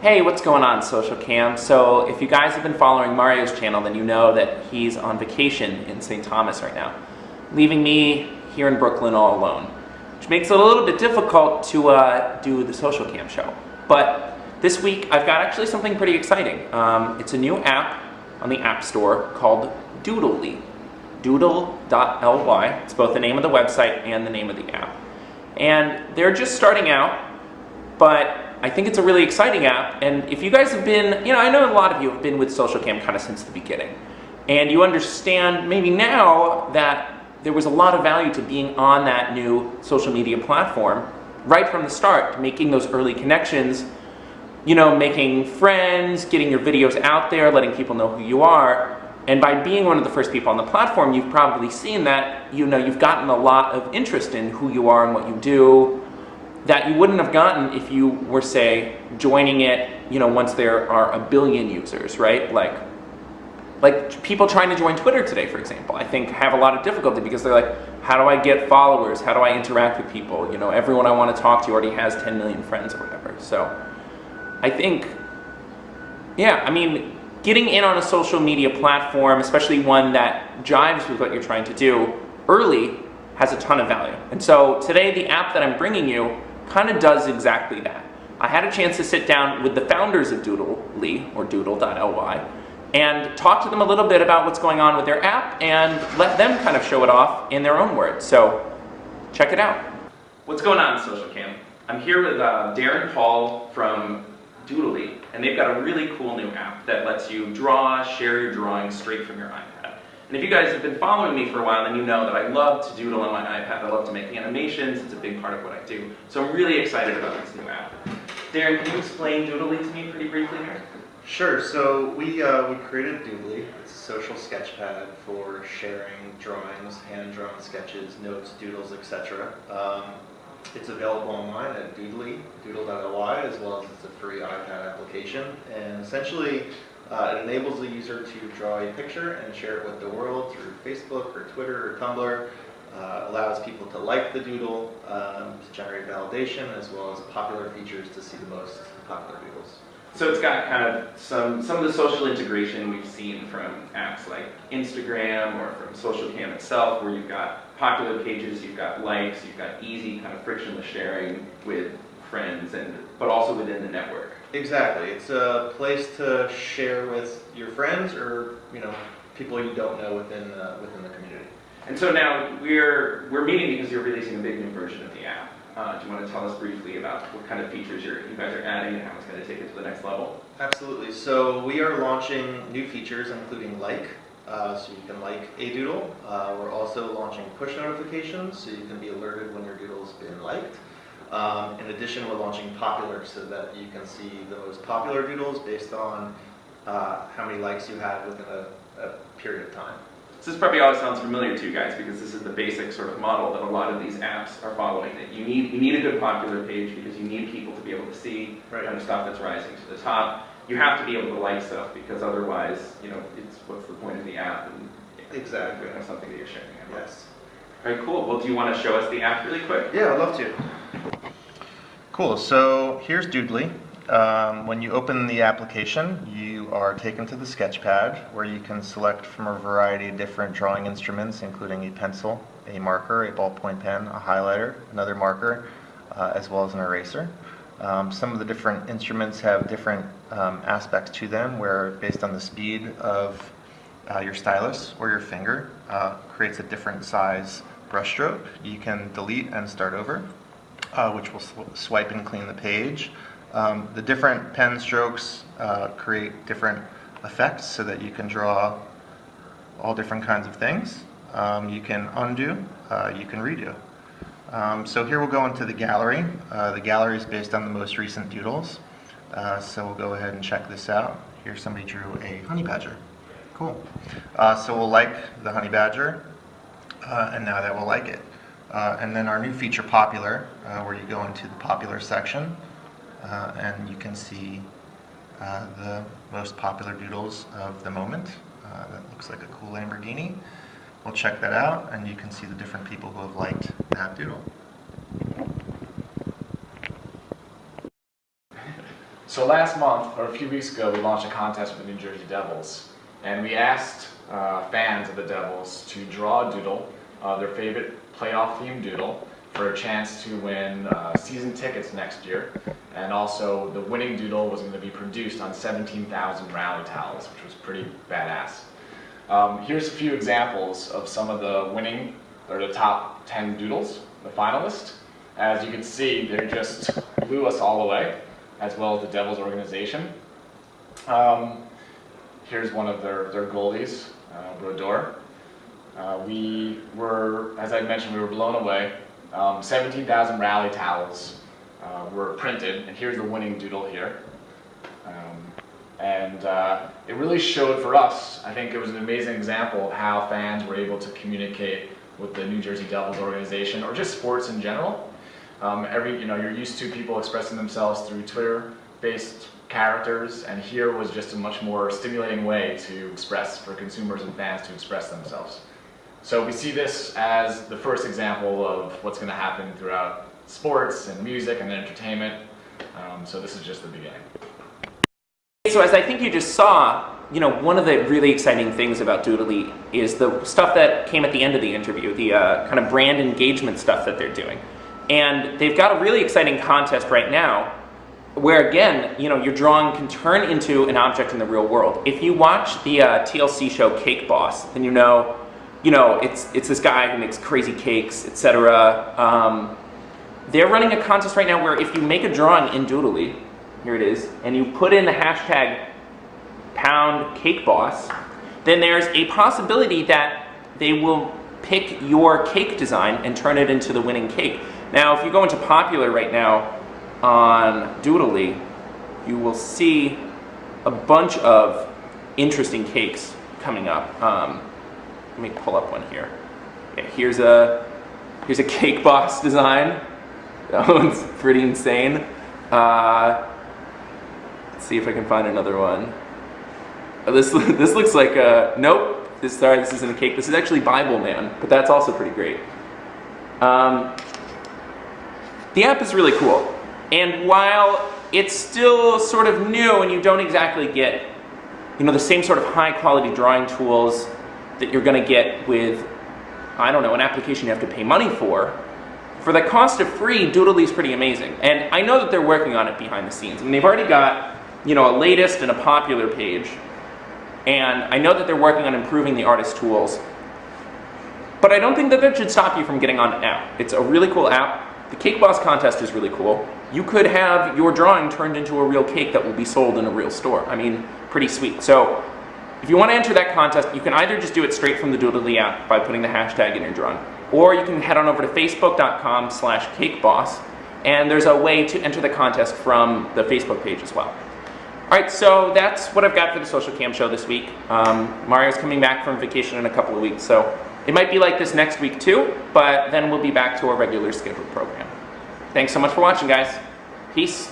Hey, what's going on, Social Cam? So if you guys have been following Mario's channel, then you know that he's on vacation in St. Thomas right now, leaving me here in Brooklyn all alone, which makes it a little bit difficult to do the Social Cam show. But this week, I've got actually something pretty exciting. It's a new app on the App Store called Doodlely, doodle.ly. It's both the name of the website and the name of the app. And they're just starting out, but I think it's a really exciting app, and if you guys have been, I know a lot of you have been with Social Cam kind of since the beginning, and you understand maybe now that there was a lot of value to being on that new social media platform right from the start, making those early connections, making friends, getting your videos out there, letting people know who you are. And by being one of the first people on the platform, you've probably seen that, you've gotten a lot of interest in who you are and what you do that you wouldn't have gotten if you were, say, joining it, once there are a billion users, right? Like people trying to join Twitter today, for example, I think have a lot of difficulty because they're like, how do I get followers? How do I interact with people? Everyone I want to talk to already has 10 million friends or whatever. So I think, getting in on a social media platform, especially one that jives with what you're trying to do early, has a ton of value. And so today, the app that I'm bringing you kind of does exactly that. I had a chance to sit down with the founders of Doodlely, or doodle.ly, and talk to them a little bit about what's going on with their app and let them kind of show it off in their own words. So check it out. What's going on, Social Cam? I'm here with Darren Paul from Doodlely, and they've got a really cool new app that lets you share your drawings straight from your iPad. And if you guys have been following me for a while, then you know that I love to doodle on my iPad. I love to make animations. It's a big part of what I do. So I'm really excited about this new app. Darren, can you explain Doodlely to me pretty briefly here? Sure. So we created Doodlely. It's a social sketch pad for sharing drawings, hand-drawn sketches, notes, doodles, etc. It's available online at doodle.ly, as well as it's a free iPad application. And essentially, it enables the user to draw a picture and share it with the world through Facebook or Twitter or Tumblr. Allows people to like the doodle, to generate validation, as well as popular features to see the most popular doodles. So it's got kind of some of the social integration we've seen from apps like Instagram or from Social Cam itself, where you've got popular pages, you've got likes, you've got easy kind of frictionless sharing with friends, but also within the network. Exactly. It's a place to share with your friends or people you don't know within the community. And so now we're meeting because you're releasing a big new version of the app. Do you want to tell us briefly about what kind of features you guys are adding and how it's going to take it to the next level? Absolutely. So we are launching new features, including like, so you can like a doodle. We're also launching push notifications, so you can be alerted when your doodle's been liked. In addition, we're launching popular so that you can see the most popular doodles based on how many likes you had within a period of time. This probably always sounds familiar to you guys because this is the basic sort of model that a lot of these apps are following. That you need a good popular page because you need people to be able to see kind of stuff that's rising to the top. You have to be able to like stuff because otherwise, it's what's the point of the app? And exactly. Have something that you're sharing. Yes. All right, cool. Well, do you want to show us the app really quick? Yeah, I'd love to. Cool. So here's Doodlely. When you open the application, you are taken to the sketchpad where you can select from a variety of different drawing instruments, including a pencil, a marker, a ballpoint pen, a highlighter, another marker, as well as an eraser. Some of the different instruments have different aspects to them, where based on the speed of your stylus or your finger creates a different size brushstroke. You can delete and start over, which will swipe and clean the page. The different pen strokes create different effects so that you can draw all different kinds of things. You can undo, you can redo. So here we'll go into the gallery. The gallery is based on the most recent doodles. So we'll go ahead and check this out. Here somebody drew a honey badger. Cool. So we'll like the honey badger, and now that we'll like it. And then our new feature, popular, where you go into the popular section. And you can see the most popular doodles of the moment. That looks like a cool Lamborghini. We'll check that out, and you can see the different people who have liked that doodle. So last month, or a few weeks ago, we launched a contest with the New Jersey Devils, and we asked fans of the Devils to draw a doodle, their favorite playoff-themed doodle, for a chance to win season tickets next year. And also, the winning doodle was going to be produced on 17,000 rally towels, which was pretty badass. Here's a few examples of some of the winning, or the top 10 doodles, the finalists. As you can see, they just blew us all away, as well as the Devils organization. Here's one of their goalies, Brodeur. We were, as I mentioned, we were blown away. 17,000 rally towels were printed, and here's the winning doodle here. It really showed for us, I think it was an amazing example of how fans were able to communicate with the New Jersey Devils organization, or just sports in general. You're used to people expressing themselves through Twitter-based characters, and here was just a much more stimulating way to express, for consumers and fans to express themselves. So we see this as the first example of what's going to happen throughout sports and music and entertainment. So this is just the beginning. So as I think you just saw, one of the really exciting things about Doodlely is the stuff that came at the end of the interview, the kind of brand engagement stuff that they're doing. And they've got a really exciting contest right now where, again, your drawing can turn into an object in the real world. If you watch the TLC show Cake Boss, then it's this guy who makes crazy cakes, etc. They're running a contest right now where if you make a drawing in Doodlely, here it is, and you put in the hashtag #CakeBoss, then there's a possibility that they will pick your cake design and turn it into the winning cake. Now, if you go into popular right now on Doodlely, you will see a bunch of interesting cakes coming up. Let me pull up one here. Okay, here's a Cake Boss design. That one's pretty insane. Let's see if I can find another one. Oh, this looks like a, nope. Sorry, this isn't a cake. This is actually Bible Man, but that's also pretty great. The app is really cool, and while it's still sort of new and you don't exactly get, the same sort of high-quality drawing tools that you're going to get with, I don't know, an application you have to pay money for the cost of free, Doodlely's pretty amazing. And I know that they're working on it behind the scenes. I mean, they've already got, a latest and a popular page, and I know that they're working on improving the artist tools. But I don't think that should stop you from getting on the app. It's a really cool app. The Cake Boss contest is really cool. You could have your drawing turned into a real cake that will be sold in a real store. I mean, pretty sweet. So if you want to enter that contest, you can either just do it straight from the Doodlely app by putting the hashtag in your drawing, or you can head on over to facebook.com/cakeboss, and there's a way to enter the contest from the Facebook page as well. All right, so that's what I've got for the Social Cam show this week. Mario's coming back from vacation in a couple of weeks, so it might be like this next week too, but then we'll be back to our regular scheduled program. Thanks so much for watching, guys. Peace.